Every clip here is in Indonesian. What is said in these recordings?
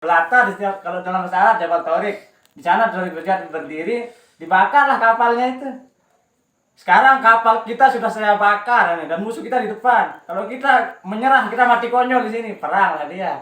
Belata di setiap kalau dalam bahasa Arab Jabal Tariq. Di sana derajat berdiri, dibakarlah kapalnya itu. Sekarang kapal kita sudah saya bakar dan musuh kita di depan. Kalau kita menyerah, kita mati konyol di sini, perang lah dia.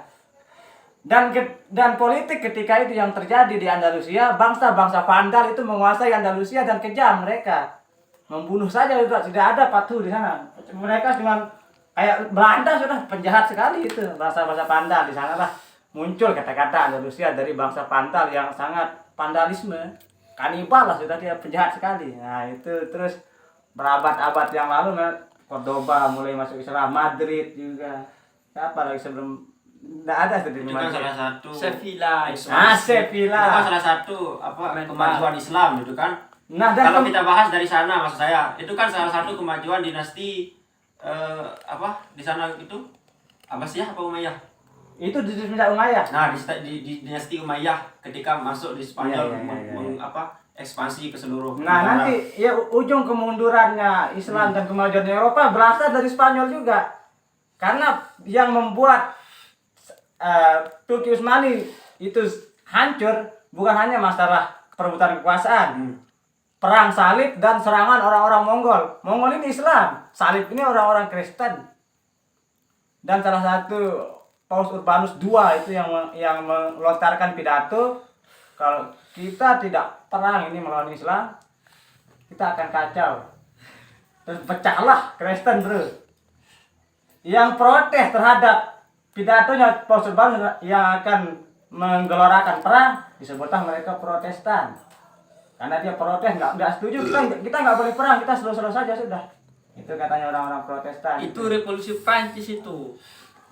Dan politik ketika itu yang terjadi di Andalusia, bangsa-bangsa Vandal itu menguasai Andalusia dan kejam mereka. Membunuh saja sudah tidak ada patuh di sana. Mereka dengan kayak Belanda sudah penjahat sekali itu, bangsa-bangsa Vandal di sana lah. Muncul kata-kata Andalusia dari bangsa Vandal yang sangat vandalisme, kanibal lah, sudah dia penjahat sekali. Nah itu terus berabad-abad yang lalu, Cordoba mulai masuk Islam, Madrid juga. Siapa lagi sebelum? Tidak ada itu kan salah satu Sevilla. Sevilla. Itu kan salah satu kemajuan Islam itu kan. Nah, kalau kita bahas dari sana, maksud saya itu kan salah satu kemajuan dinasti di sana itu Abbasiyah apa Umayyah? Itu di Umayyah. Nah, di dinasti Umayyah ketika masuk di Spanyol ekspansi ke seluruh. Nah, nanti ya ujung kemundurannya Islam dan kemajuan Eropa berasal dari Spanyol juga. Karena yang membuat Turki Utsmani itu hancur bukan hanya masalah perebutan kekuasaan, perang salib dan serangan orang-orang Mongol. Mongol ini Islam, salib ini orang-orang Kristen. Dan salah satu Paus Urbanus II itu yang melontarkan pidato, kalau kita tidak perang ini melawan Islam, kita akan kacau. Terus pecahlah Kristen, bro. Yang protes terhadap pidatonya Paus Urbanus yang akan menggelorakan perang, disebutlah mereka Protestan. Karena dia protes, nggak setuju, kita nggak boleh perang, kita slow-slow saja sudah. Itu katanya orang-orang Protestan. Itu revolusi Prancis itu.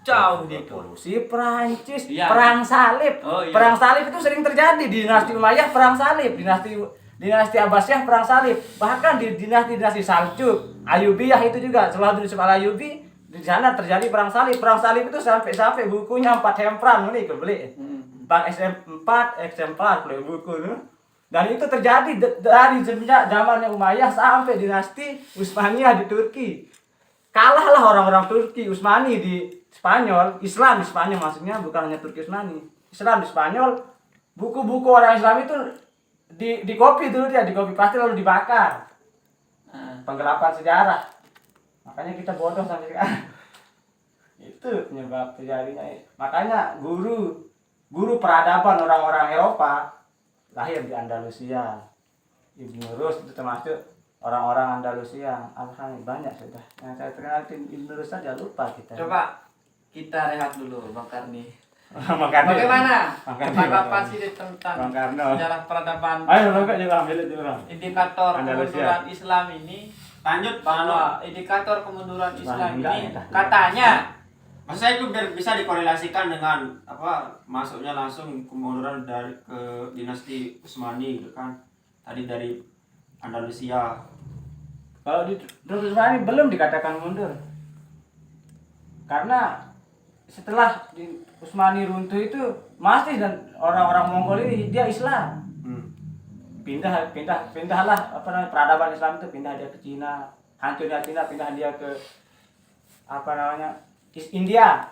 Jauh gitu. Revolusi Prancis, ya. Perang Salib. Oh, iya. Perang Salib itu sering terjadi di dinasti Umayyah, perang salib, dinasti Abbasiyah perang salib. Bahkan di dinasti Saljuk, Ayyubiyah itu juga, Salahuddin Yusuf Al-Ayyubi, di sana terjadi perang salib. Perang salib itu sampai bukunya 4 hempran nih beli. Bang SM4 eksemplar beli buku itu. Dan itu terjadi dari semenjak zamannya Umayyah sampai dinasti Utsmaniyah di Turki. Kalahlah orang-orang Turki Utsmani di Spanyol, Islam di Spanyol maksudnya, bukan hanya Turki Utsmani. Islam di Spanyol, buku-buku orang Islam itu di copy dulu dia, di copy pasti lalu dibakar. Penggelapan sejarah. Makanya kita bodoh sampai sekarang. Itu penyebab terjadinya. Makanya guru peradaban orang-orang Eropa lahir di Andalusia. Ibnu Rus itu termasuk orang-orang Andalusia. Alhamdulillah banyak sudah. Yang saya kenal Ibnu Rus saja lupa kita. Coba kita rehat dulu, Bang Karni. Bagaimana? Tanggapan sih tentang sejarah peradaban. Ayo, ambil itu. Indikator kemunduran Islam ini. Lanjut bahwa indikator kemunduran Islam ini katanya, maksud saya itu biar bisa dikorelasikan dengan masuknya langsung kemunduran dari ke dinasti Utsmani gitu kan. Tadi dari Andalusia. Kalau di Utsmani belum dikatakan mundur. Karena setelah di Utsmani runtuh itu masih dan orang-orang Mongol ini dia Islam. Pindahlah peradaban Islam itu, pindah dia ke Cina, hancurnya Cina, pindah dia ke India.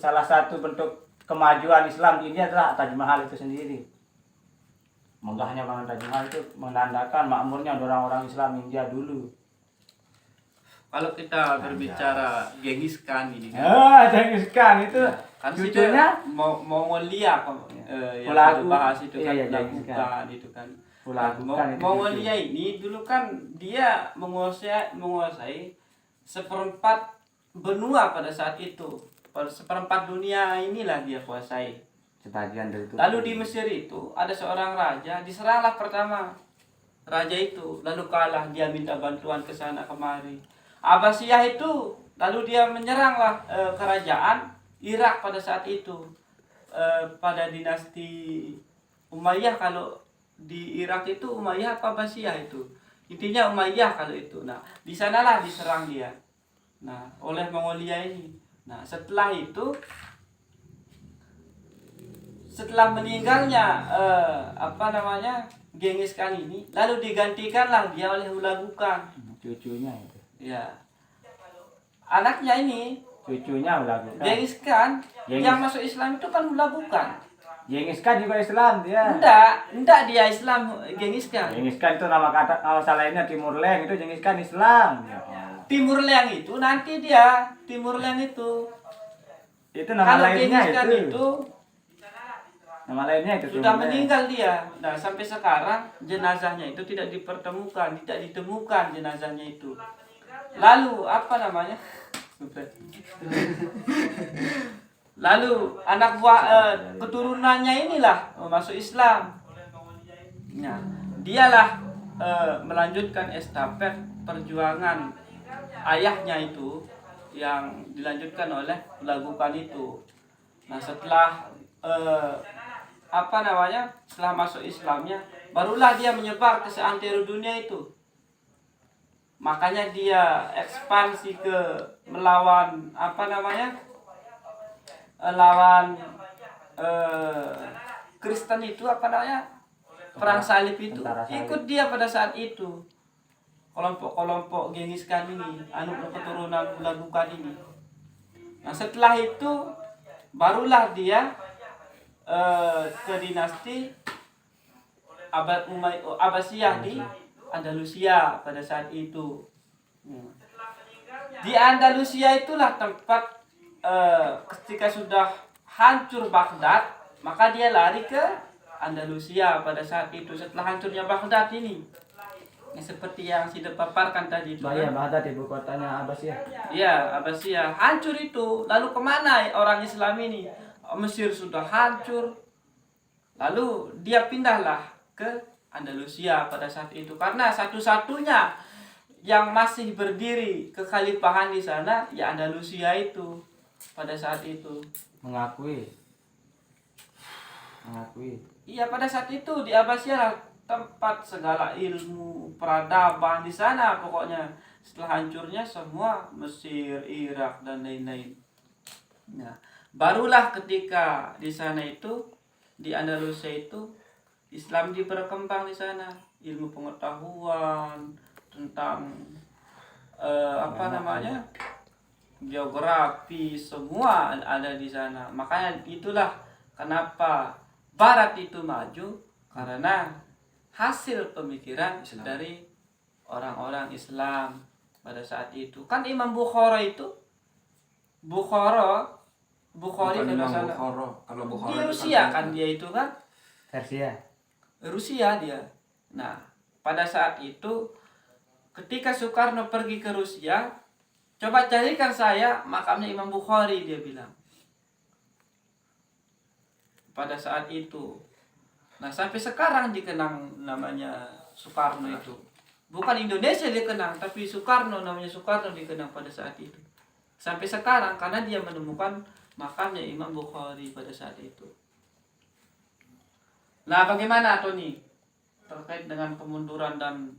Salah satu bentuk kemajuan Islam di India adalah Taj Mahal itu sendiri. Megahnya banget Taj Mahal itu menandakan makmurnya orang-orang Islam India dulu. Kalau kita berbicara Genghis Khan ini Genghis Khan itu kan cucunya Mongolia yang dibahas itu kan Pulagukan itu kan. Mongolia ini dulu kan dia menguasai seperempat benua pada saat itu. Seperempat dunia inilah dia kuasai. Sebagian dari itu. Lalu di Mesir itu ada seorang raja, diseranglah pertama raja itu, lalu kalah, dia minta bantuan ke sana kemari. Abbasiyah itu lalu dia menyeranglah kerajaan Irak pada saat itu, pada dinasti Umayyah. Kalau di Irak itu Umayyah apa Abbasiyah itu, intinya Umayyah kalau itu. Nah di sanalah diserang dia oleh Mongolia ini. Nah setelah itu, setelah meninggalnya Genghis Khan ini, lalu digantikanlah dia oleh Hulagukan, cucunya itu. Ya, anaknya ini cucunya melakukan. Genghis Khan Genghis. yang masuk Islam itu kan melakukan. Genghis Khan juga Islam dia. Enggak dia Islam Genghis Khan. Genghis Khan itu nama lainnya Timur Leng, itu Genghis Khan Islam. Ya Allah. Timur Leng itu nanti dia Timur Leng itu. Itu nama Kalau lainnya Genghis Khan itu Nama lainnya itu sudah Timur Leng. meninggal dia. Nah, sampai sekarang jenazahnya itu tidak ditemukan jenazahnya itu. Lalu apa namanya? Lalu anak buah keturunannya inilah masuk Islam. Nah, dialah melanjutkan estafet perjuangan ayahnya itu yang dilanjutkan oleh Lagukan itu. Nah, setelah setelah masuk Islamnya, barulah dia menyebar ke seantero dunia itu. Makanya dia ekspansi ke melawan lawan Kristen itu perang salib itu. Tentara salib. Ikut dia pada saat itu. Kelompok-kelompok Genghis Khan ini, keturunan Lagukan ini. Nah, setelah itu barulah dia ke dinasti Abbasiyah di Andalusia pada saat itu. Di Andalusia itulah tempat ketika sudah hancur Baghdad, maka dia lari ke Andalusia pada saat itu setelah hancurnya Baghdad ini. Seperti yang sudah paparkan tadi itu. Bahaya Baghdad ibu kotanya Abbasiyah. Iya, Abbasiyah hancur itu. Lalu kemana orang Islam ini? Mesir sudah hancur. Lalu dia pindahlah ke Andalusia pada saat itu karena satu-satunya yang masih berdiri kekhalifahan di sana ya Andalusia itu pada saat itu. Mengakui. Iya, pada saat itu di Abbasiyah tempat segala ilmu peradaban di sana pokoknya. Setelah hancurnya semua Mesir, Irak dan lain-lain. Nah, barulah ketika di sana itu di Andalusia itu Islam diperkembang di sana, ilmu pengetahuan tentang geografi semua ada di sana. Makanya itulah kenapa Barat itu maju karena hasil pemikiran dari orang-orang Islam pada saat itu. Kan Imam Bukhari itu Bukhari kalau salah. Kalau Bukhara Di itu Rusia kan kan dia itu kan. Persia. Rusia dia. Nah, pada saat itu ketika Soekarno pergi ke Rusia, coba carikan saya makamnya Imam Bukhari, dia bilang. Pada saat itu. Nah, sampai sekarang dikenang namanya Soekarno itu. Bukan Indonesia dikenang, tapi namanya Soekarno dikenang pada saat itu. Sampai sekarang karena dia menemukan makamnya Imam Bukhari pada saat itu. Nah, bagaimana Tony terkait dengan kemunduran dan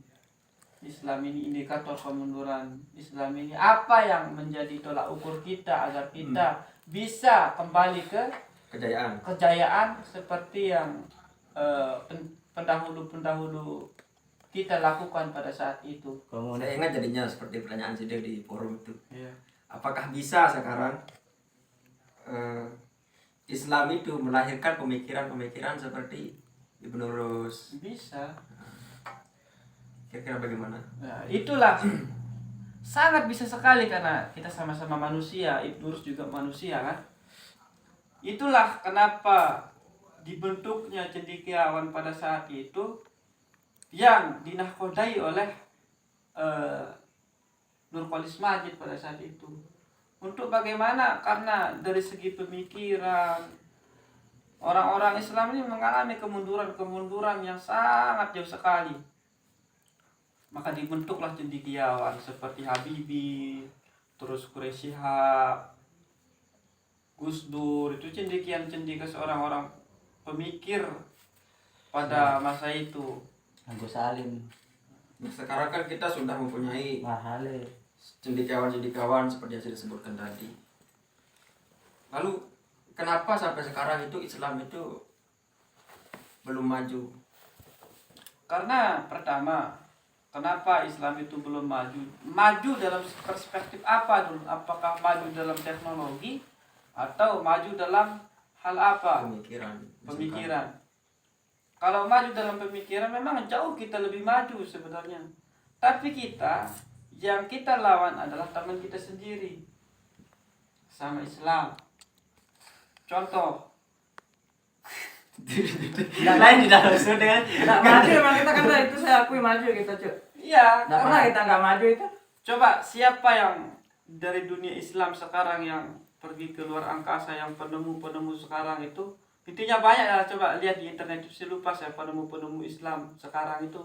Islam ini, indikator kemunduran Islam ini, apa yang menjadi tolak ukur kita agar kita bisa kembali ke kejayaan seperti yang pendahulu kita lakukan pada saat itu. saya ingat jadinya seperti pertanyaan Sidek di forum itu. Iya. Apakah bisa sekarang Islam itu melahirkan pemikiran-pemikiran seperti Ibnu Rus? Bisa. Kira-kira bagaimana? Nah, itulah sangat bisa sekali karena kita sama-sama manusia, Ibnu Rus juga manusia kan. Itulah kenapa dibentuknya cendekiawan pada saat itu yang dinahkodai oleh Nurcholish Madjid pada saat itu. Untuk bagaimana? Karena dari segi pemikiran orang-orang Islam ini mengalami kemunduran yang sangat jauh sekali. Maka dibentuklah cendekiawan seperti Habibie, terus Quraisy Shihab, Gus Dur, itu cendekian-cendekia seorang-orang pemikir pada masa itu. Agus Salim. Nah, sekarang kan kita sudah mempunyai Marhale. cendekiawan seperti yang saya disebutkan tadi. Lalu kenapa sampai sekarang itu Islam itu belum maju? Karena pertama, Kenapa Islam itu belum maju? Maju dalam perspektif apa dulu? Apakah maju dalam teknologi atau maju dalam hal apa? Pemikiran. Pemikiran. Kalau maju dalam pemikiran memang jauh kita lebih maju sebenarnya. Tapi yang kita lawan adalah teman kita sendiri. Sama Islam. Contoh. Lain tidak harus dengan nggak maju emang kita kan itu saya akui maju kita cuy. Iya. Nggak pernah kita nggak maju itu. Coba siapa yang dari dunia Islam sekarang yang pergi ke luar angkasa, yang penemu-penemu sekarang itu intinya banyak ya, coba lihat di internet itu, saya lupa saya penemu-penemu Islam sekarang itu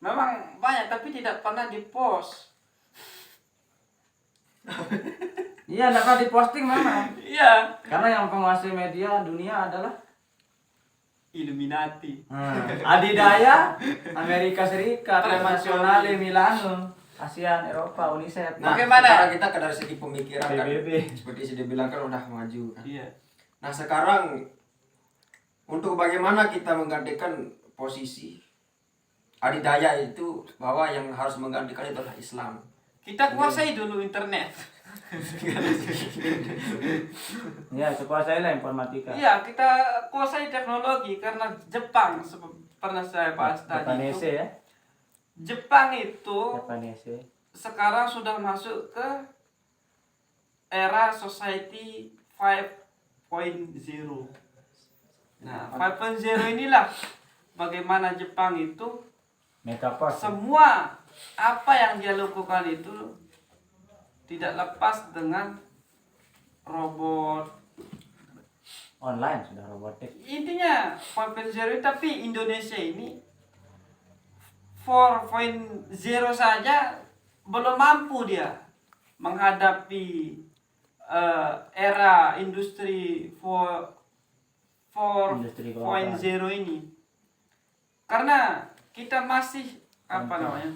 memang banyak tapi tidak pernah dipost. Iya nggak pernah diposting memang. Iya. Karena yang penguasai media dunia adalah Illuminati. Adidaya, Amerika Serikat, Internasional, Milano, ASEAN, Eropa, UNICEF. Nah, Bagaimana? sekarang kita ke dari segi pemikiran kan, PBB. seperti sudah bilang kan udah maju kan. Iya. Nah sekarang untuk bagaimana kita menggantikan posisi adidaya itu, bahwa yang harus menggantikan itu adalah Islam. Kita kuasai dulu internet. Ya, sekuasailah informatika. Iya, kita kuasai teknologi karena Jepang pernah saya bahas tadi Japanese itu. ya. Jepang itu Japanese. sekarang sudah masuk ke era society 5.0. Nah, 5.0 inilah bagaimana Jepang itu Metaverse. semua apa yang dia lakukan itu tidak lepas dengan robot. Online sudah robotik. Intinya 5.0 tapi Indonesia ini 4.0 saja belum mampu dia menghadapi era industri 4.0 Industri global. ini. Karena kita masih apa namanya?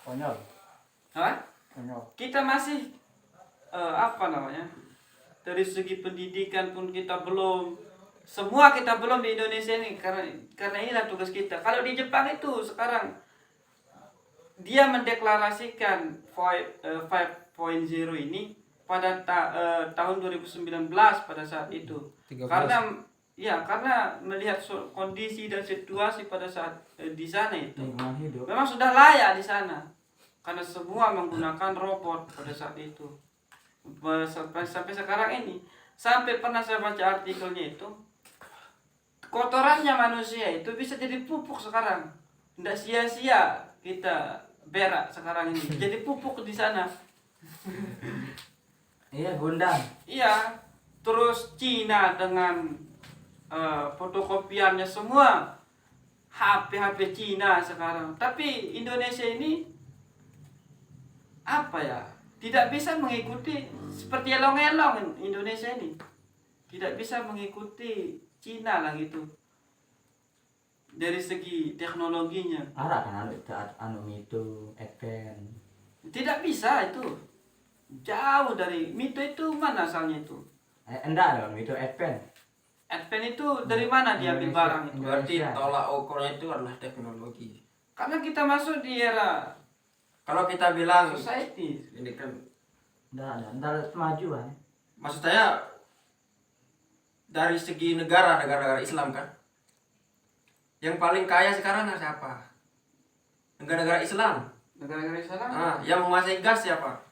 Konyol. Hah? Konyol. Kita masih apa namanya? Dari segi pendidikan pun kita belum, semua kita belum di Indonesia ini, karena inilah tugas kita. Kalau di Jepang itu sekarang dia mendeklarasikan 5.0 ini pada tahun 2019 pada saat itu. 13. Karena melihat kondisi dan situasi pada saat di sana itu Lingkungan hidup. memang sudah layak di sana karena semua menggunakan robot pada saat itu. Sampai sekarang ini, sampai pernah saya baca artikelnya itu, kotorannya manusia itu bisa jadi pupuk sekarang. Tidak sia-sia kita berak sekarang ini, jadi pupuk di sana. Iya, gundang. Iya, terus Cina dengan fotokopiannya semua HP Cina sekarang. Tapi Indonesia ini apa ya? Tidak bisa mengikuti seperti elong-elong Indonesia ini. Tidak bisa mengikuti Cina lah gitu. Dari segi teknologinya. Ada kan anu itu advance. Tidak bisa itu. Jauh dari Mito itu mana asalnya itu? Enggak dong, itu advance. Advent itu dari mana diambil barang itu? Berarti tolak ukurnya itu adalah teknologi. Karena kita masuk di era Kalau kita bilang society. ini kan, Enggak kemajuan. maksud saya dari segi negara Islam kan, yang paling kaya sekarang siapa? Negara-negara Islam. Negara-negara Islam. Yang menguasai gas siapa?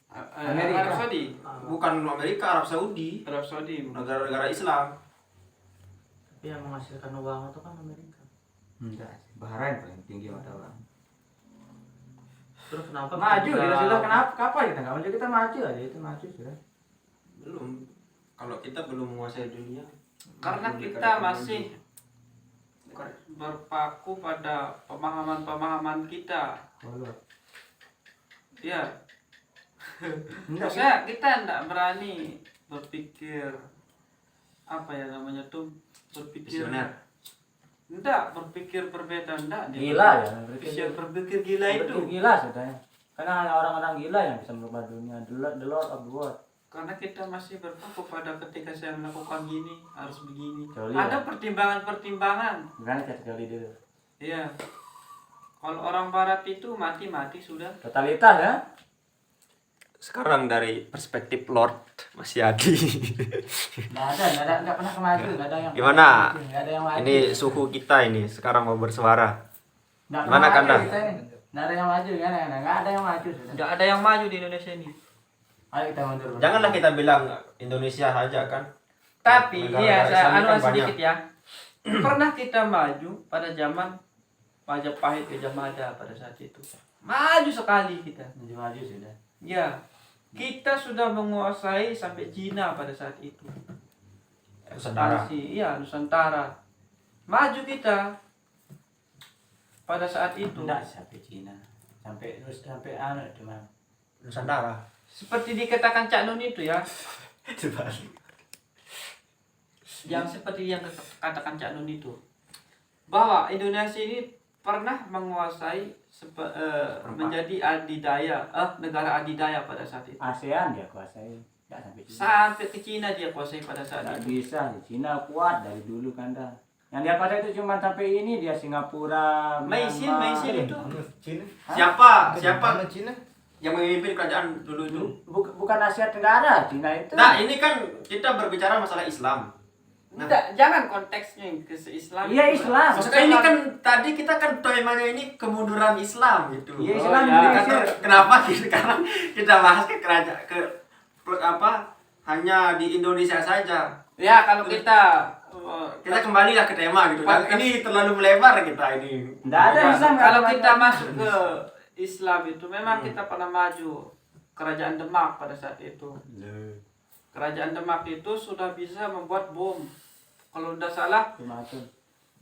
Amerika. Arab Saudi. Bukan Amerika, Arab Saudi. Arab Saudi. Negara-negara Islam. Tapi yang menghasilkan uang itu kan Amerika. Enggak, Bahrain paling tinggi mata uang. Terus kenapa Maju bisa- kita sudah kenapa? Kapan kita nggak maju, kita maju aja, itu maju sudah. Belum. Kalau kita belum menguasai dunia. Karena belum kita dikatakan masih maju. berpaku pada pemahaman-pemahaman kita. Kolot. Ya. Enggak, Maksudnya kita tidak berani berpikir apa ya namanya tuh, berpikir Visioner. enggak, berpikir berbeda, enggak. Gila ya, Berpikir gila itu. Berpikir gila sudah. Karena hanya orang-orang gila yang bisa merubah dunia. The Lord of the World. Karena kita masih berpaku pada ketika saya melakukan gini harus begini. Kecuali Ada ya. pertimbangan-pertimbangan. Berani sekali dulu. Iya. Kalau orang barat itu mati sudah. Totalitas ya. Sekarang dari perspektif Lord Mas Yadi. Nggak pernah maju, nggak ada yang. Gimana? Nggak ada yang maju. Ini suhu kita ini sekarang mau bersuara. Nggak Gimana, pernah Kanda? maju kita ini. Nggak ada yang maju, nggak ada yang maju. Sudah. Tidak ada yang maju di Indonesia ini. Ayo kita mundur. Janganlah kita bilang Indonesia saja kan. Tapi Negara-negara saya Islam anu kan sedikit banyak. ya. Pernah kita maju pada zaman Majapahit Gajah Mada pada saat itu. Maju sekali kita. Maju sudah. Ya. Kita sudah menguasai sampai Cina pada saat itu. Nusantara. Iya, Nusantara. Maju kita pada saat itu. Enggak sampai Cina. Sampai anu di mana? Nusantara. Seperti dikatakan Cak Nun itu ya. Coba. Yang seperti yang katakan Cak Nun itu. Bahwa Indonesia ini pernah menguasai menjadi adidaya, negara adidaya pada saat itu. ASEAN dia kuasai. Enggak sampai Cina. Sampai ke Cina dia kuasai pada saat Nggak itu. bisa, Cina kuat dari dulu Kanda. Yang dia kuasai itu cuma sampai ini dia Singapura, Maisin itu. Siapa Mana Cina? yang memimpin kerajaan dulu itu? Bukan Asia Tenggara, Cina itu. Nah, ini kan kita berbicara masalah Islam. Tidak, jangan konteksnya ke Islam. Iya, Islam. Maksudnya ini kan tadi kita kan temanya ini kemunduran Islam gitu. Iya, Oh, Islam ya. Indonesia. Kenapa sekarang kita bahas ke kerajaan hanya di Indonesia saja. Ya, kalau kita Kita kembalilah ke tema gitu. Dan ini terlalu melebar kita ini. Nggak ada Islam. kalau kita masuk ke Islam itu memang kita pernah maju kerajaan Demak pada saat itu. Kerajaan Demak itu sudah bisa membuat bom. Kalau tidak salah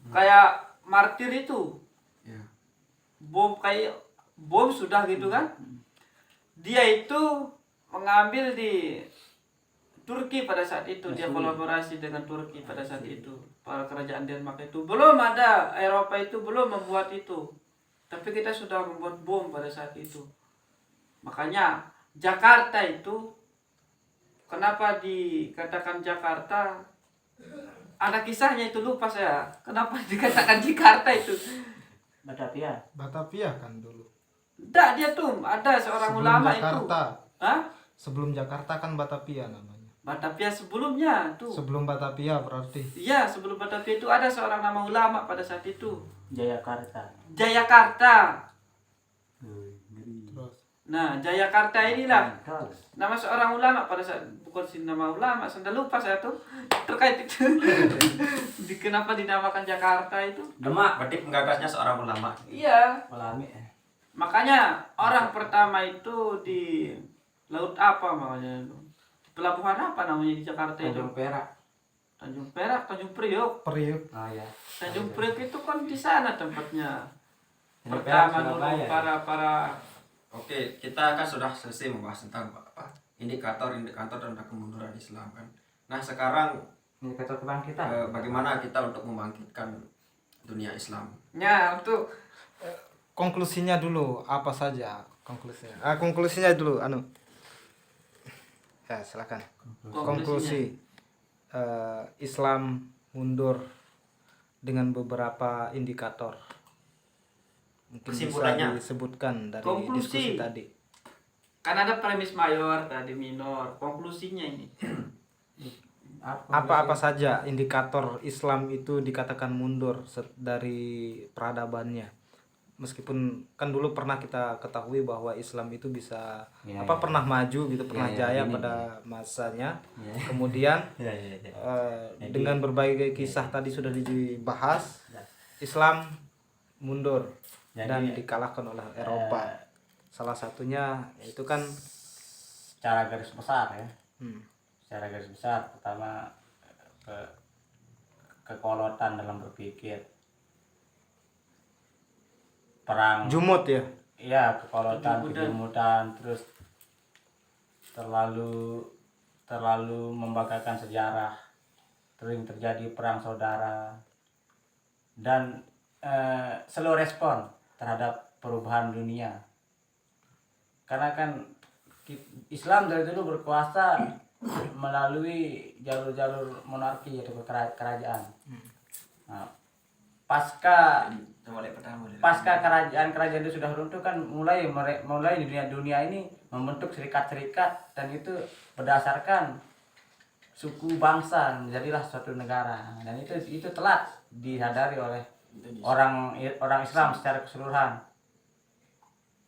kayak martir itu. Ya. Bom sudah gitu kan. Dia itu mengambil di Turki pada saat itu. Dia kolaborasi dengan Turki pada saat itu. Para kerajaan Denmark itu belum ada, Eropa itu belum membuat itu. Tapi kita sudah membuat bom pada saat itu. Makanya Jakarta itu, kenapa dikatakan Jakarta? Ada kisahnya itu, lupa saya. Kenapa dikatakan Jakarta itu? Batavia. Batavia kan dulu. Tidak, dia tuh ada seorang Sebelum ulama Jakarta. itu. Hah? Sebelum Jakarta kan Batavia namanya. Batavia sebelumnya tuh. Sebelum Batavia berarti. Iya, sebelum Batavia itu ada seorang nama ulama pada saat itu. Jayakarta. Jayakarta. Terus Nah, Jayakarta inilah Terus. nama seorang ulama pada saat, bukan si nama ulama, sudah lupa saya tuh terkait itu. Kenapa dinamakan Jakarta itu? Demak. Berarti penggagasnya seorang ulama. Iya, Ulami. makanya orang pertama itu di laut apa makanya itu? Pelabuhan apa namanya di Jakarta itu? Tanjung Perak. Tanjung Perak, Tanjung Priok. Priuk. Oh ya. Tanjung Priok itu kan di sana tempatnya. Tanjung Pertama Perak, dulu Surabaya. para Oke, kita kan sudah selesai membahas tentang indikator tentang kemunduran Islam kan. Nah, sekarang Ini kata kebangkitan. bagaimana kita untuk membangkitkan dunia Islam? ya untuk Konklusinya dulu apa saja konklusinya? Konklusinya dulu Ya, silakan. Konklusi Islam mundur dengan beberapa indikator. Mungkin bisa Kesimpulannya. disebutkan dari Konklusi. diskusi tadi. kan ada premis mayor tadi minor, konklusinya ini. Apa-apa saja indikator Islam itu dikatakan mundur dari peradabannya. Meskipun kan dulu pernah kita ketahui bahwa Islam itu bisa Ya, pernah maju gitu, pernah ya, jaya ini. pada masanya. Ya. Kemudian Ya. dengan berbagai kisah tadi sudah dibahas, Islam mundur dan Jadi, dikalahkan oleh Eropa. Salah satunya itu kan secara garis besar ya. hmm, Secara garis besar pertama kekolotan dalam berpikir. Perang jumut ya. iya, kekolotan, Kejemudan. kejemudan, terus terlalu membanggakan sejarah, sering terjadi perang saudara, dan slow respon terhadap perubahan dunia. Karena kan Islam dari dulu berkuasa melalui jalur-jalur monarki yaitu kerajaan. Nah, pasca mulai pertama dari kerajaan itu sudah runtuh kan mulai di dunia ini membentuk serikat-serikat, dan itu berdasarkan suku bangsa menjadilah suatu negara, dan itu telat disadari oleh orang Islam secara keseluruhan.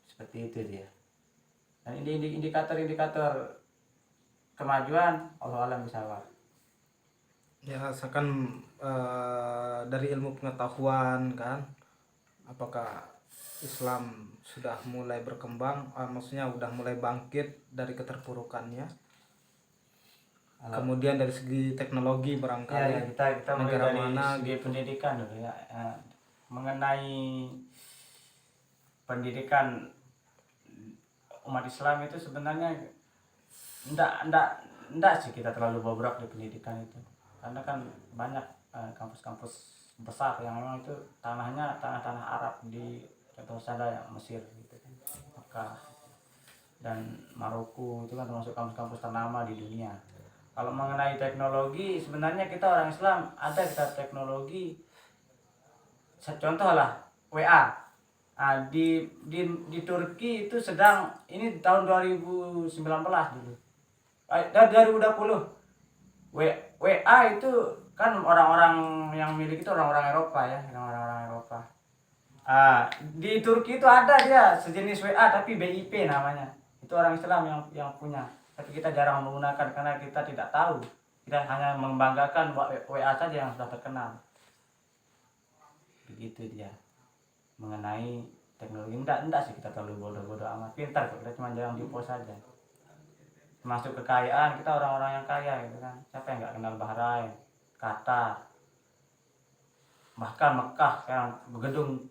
Seperti itu dia. Dan ini indikator kemajuan Allah alam bisawab. Ya, asalkan dari ilmu pengetahuan kan, apakah Islam sudah mulai berkembang, maksudnya sudah mulai bangkit dari keterpurukannya. Kemudian dari segi teknologi barangkali Ya, kita mulai negara dari mana segi pendidikan dulu ya. Mengenai pendidikan umat Islam itu sebenarnya enggak sih kita terlalu bobrok di pendidikan itu, karena kan banyak kampus-kampus besar yang memang itu tanah Arab, di contoh saja Mesir gitu kan, Mekah dan Maroko itu kan termasuk kampus-kampus ternama di dunia. Kalau mengenai teknologi, sebenarnya kita orang Islam ada kita teknologi, contoh lah WA. Di Turki itu sedang ini tahun 2019 dulu, 2020. WA itu kan orang-orang yang milik itu orang-orang Eropa ya, orang-orang Eropa. Di Turki itu ada dia sejenis WA tapi BIP namanya. Itu orang Islam yang punya. Tapi kita jarang menggunakan karena kita tidak tahu. Kita hanya membanggakan WA saja yang sudah terkenal. Begitu dia. Mengenai teknologi enggak sih kita terlalu bodoh-bodoh amat. Pintar kok, kita cuma jarang dipo saja. Masuk kekayaan, kita orang-orang yang kaya gitu kan. Siapa yang nggak kenal Bahrain, Qatar, bahkan Mekah yang gedung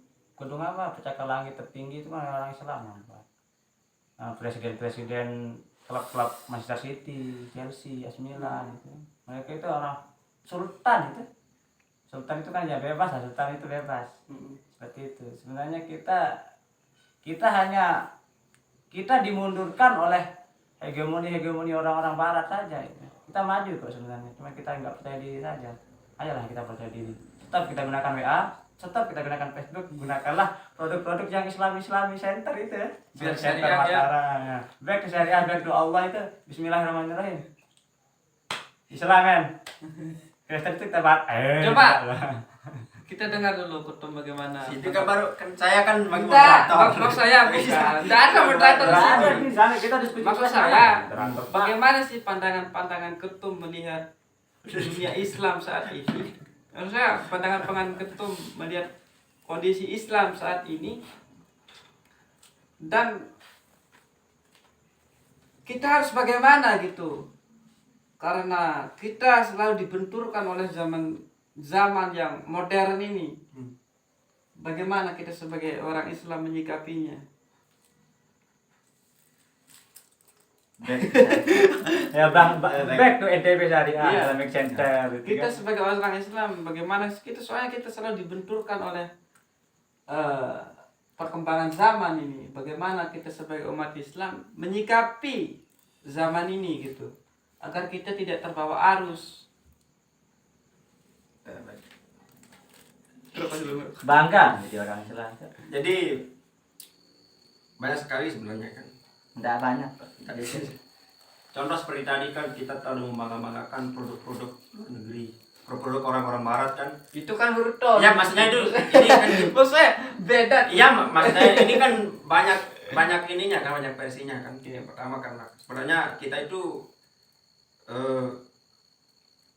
apa pencakar langit tertinggi itu kan orang Islam yang buat. Presiden klub Manchester City, Chelsea, AC Milan gitu. Mereka itu orang sultan itu. Sultan itu kan ya bebas, sultan itu bebas. Seperti itu. Sebenarnya kita dimundurkan oleh hegemoni orang-orang barat saja itu. Kita maju kok sebenarnya, cuma kita nggak percaya diri saja. Ayolah kita percaya diri. Tetap kita gunakan WA, tetap kita gunakan Facebook, gunakanlah produk-produk yang Islami center itu ya. Biar Center syariah ya. Mataram, ya. Back ke syariah, back to Allah itu. Bismillahirrahmanirrahim. Islam kan. Kristen itu kita bahas. Coba. Kita dengar dulu Ketum bagaimana. itu kan baru kan saya kan bagi Enggak, moderator. maksud saya bukan. Tidak ada moderator di sini. Di sana kita diskusi. Maksud saya, bagaimana sih pandangan Ketum melihat dunia Islam saat ini? Maksud saya, pandangan Ketum melihat kondisi Islam saat ini, dan kita harus bagaimana gitu? Karena kita selalu dibenturkan oleh zaman yang modern ini. Bagaimana kita sebagai orang Islam menyikapinya? Ya bang, back to NTB syariah, Iya. Islamic Center. gitu Kita kan. sebagai orang Islam, bagaimana kita, soalnya kita selalu dibenturkan oleh perkembangan zaman ini. Bagaimana kita sebagai umat Islam menyikapi zaman ini gitu, agar kita tidak terbawa arus. Bangga jadi orang Islam. Jadi banyak sekali sebenarnya kan. Enggak banyak. Contoh seperti tadi kan kita terlalu membanggakan produk-produk luar negeri, produk orang-orang barat kan. Itu kan brutal. Ya maksudnya itu ini kan Maksudnya beda. iya maksudnya ini kan banyak ininya kan, banyak versinya kan. Yang pertama karena sebenarnya kita itu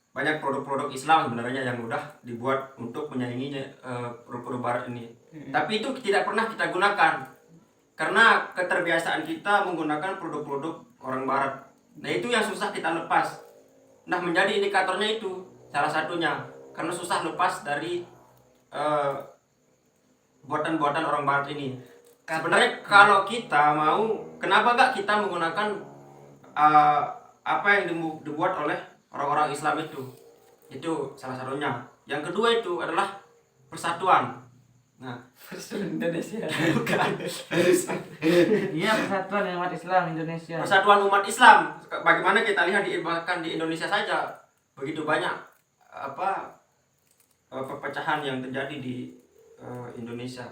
banyak produk-produk Islam sebenarnya yang udah dibuat untuk menyaingi produk-produk barat ini. Tapi itu tidak pernah kita gunakan karena keterbiasaan kita menggunakan produk-produk orang barat. Nah itu yang susah kita lepas. Nah menjadi indikatornya itu salah satunya karena susah lepas dari buatan-buatan orang barat ini. Sebenarnya kalau kita mau, kenapa enggak kita menggunakan apa yang dibuat oleh orang-orang Islam itu? Itu salah satunya. Yang kedua itu adalah persatuan. Nah, Persatuan Indonesia. bukan. Iya, persatuan umat Islam Indonesia. Persatuan umat Islam. Bagaimana kita lihat bahkan di Indonesia saja begitu banyak perpecahan yang terjadi di Indonesia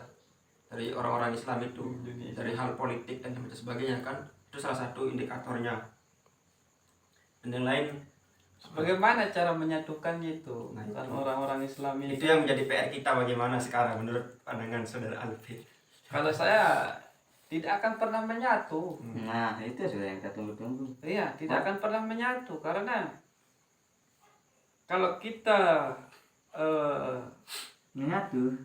dari orang-orang Islam itu, dari hal politik dan sebagainya kan, itu salah satu indikatornya. Dan yang lain, Bagaimana cara menyatukannya itu Nah, kan itu. orang-orang Islam ini? itu yang menjadi PR kita bagaimana sekarang menurut pandangan saudara Alfi. Kalau saya tidak akan pernah menyatu. Nah, itu sudah yang kita tunggu-tunggu. Iya, tidak akan pernah menyatu karena kalau kita Menyatu.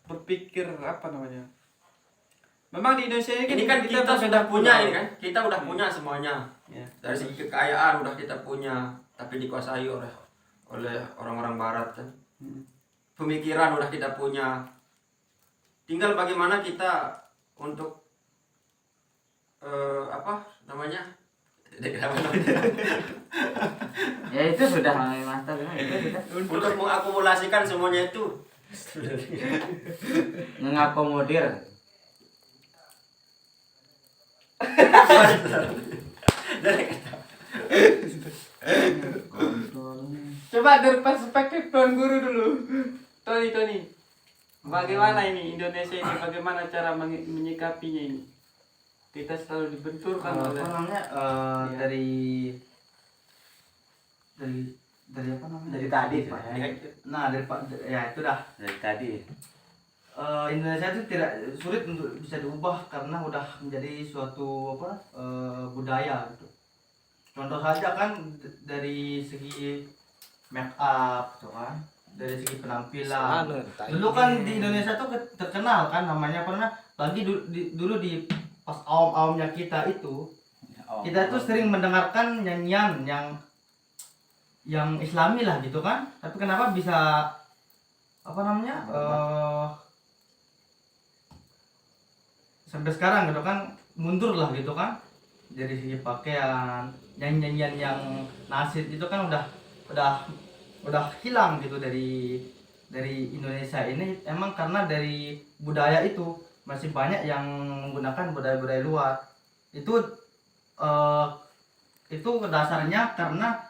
berpikir apa namanya? Memang di Indonesia Ini kan kita berbeda sudah punya pulau. ini kan, kita udah punya semuanya. Ya. Dari segi kekayaan udah kita punya, tapi dikuasai oleh orang-orang barat kan. Hmm. Pemikiran udah kita punya. Tinggal bagaimana kita untuk apa namanya? Ya itu sudah master kan, itu sudah Untuk mengakumulasikan semuanya itu. mengakomodir. Coba dari perspektif Tuan Guru dulu. Tony. Bagaimana ini Indonesia ini bagaimana cara menyikapinya ini? Kita selalu dibenturkan oleh Iya. dari apa namanya? Dari tadi, Pak. Nah, ya itu dah. Dari tadi. Indonesia itu tidak sulit untuk bisa diubah karena udah menjadi suatu budaya gitu. Contoh saja kan dari segi make up, gitu kan, dari segi penampilan. Dulu kan di Indonesia tuh terkenal kan namanya pernah lagi dulu di pas awam-awamnya kita itu kita tuh sering mendengarkan nyanyian yang Islami lah gitu kan, tapi kenapa bisa apa namanya sampai sekarang gitu kan mundur lah gitu kan, dari segi pakaian, nyanyian yang nasid itu kan udah hilang gitu dari Indonesia ini, emang karena dari budaya itu masih banyak yang menggunakan budaya-budaya luar itu dasarnya karena